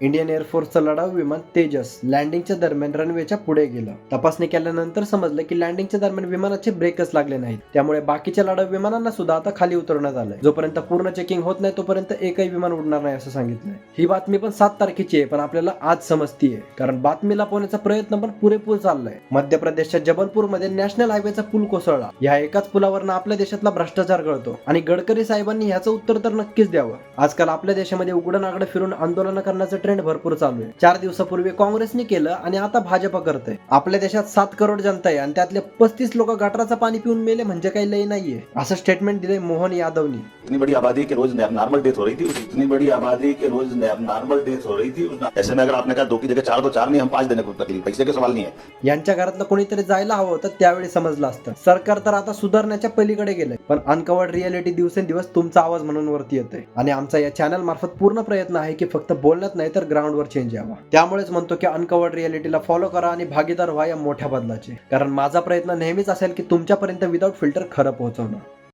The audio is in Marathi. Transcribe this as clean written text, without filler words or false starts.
इंडियन एअरफोर्सचं लढाऊ विमान तेजस लँडिंगच्या दरम्यान रनवेच्या पुढे गेलं. तपासणी केल्यानंतर समजलं की लँडिंगच्या दरम्यान विमानाचे ब्रेकच लागले नाहीत. त्यामुळे बाकीच्या लढाऊ विमानांना सुद्धा आता खाली उतरवण्यात आलंय. जोपर्यंत पूर्ण चेकिंग होत नाही तोपर्यंत एकही विमान उडणार नाही असं सांगितलंय. ही बातमी पण 7 तारखेची आहे, पण आपल्याला आज समजतीये कारण बातमी लपवण्याचा प्रयत्न पण पुरेपूर चाललाय. मध्य प्रदेशच्या जबलपूरमध्ये नॅशनल हायवेचा पूल कोसळला. या एकाच पुलावरनं आपल्या देशातला भ्रष्टाचार कळतो आणि गडकरी साहेबांनी ह्याचं उत्तर तर नक्कीच द्यावं. आजकाल आपल्या देशामध्ये उघडं नागडं फिरून आंदोलन करण्याचं ट्रेंड भरपूर चालू आहे. 4 दिवसापूर्वी काँग्रेसने केलं आणि आता भाजप करतंय. आपल्या देशात 7 करोड जनता आहे आणि त्यातले 35 लोक गटाराचं पाणी पिऊन मेले म्हणजे काही लय नाहीये, असं स्टेटमेंट दिले मोहन यादवनी. इतनी बड़ी आबादी के रोज नॉर्मल डेथ हो रही थी, इतनी बड़ी आबादी के रोज नॉर्मल डेथ हो रही थी। ऐसे में अगर आपने कहा 2 की जगह 4 तो 4 नहीं, हम 5 देने को तकलीफ, पैसे का सवाल नहीं है। यांच्या घरातलं कोणीतरी जायला हवं होतं त्यावेळी समजलं असतं. सरकार तर आता सुधारण्याच्या पलीकडे गेलंय, पण अनकवर्ड रियालिटी दिवसेंदिवस तुमचा आवाज म्हणून वरती येतोय आणि आमचा या चॅनल मार्फत पूर्ण प्रयत्न आहे की फक्त बोलण्यात नाही तर ग्राउंडवर चेंज यावा. त्यामुळेच म्हणतो की अनकवर्ड रियालिटीला फॉलो करा आणि भागीदार व्हा या मोठ्या बदलाचे, कारण माझा प्रयत्न नेहमीच असेल की तुमच्यापर्यंत विदाऊट फिल्टर खरं पोहोचवणं.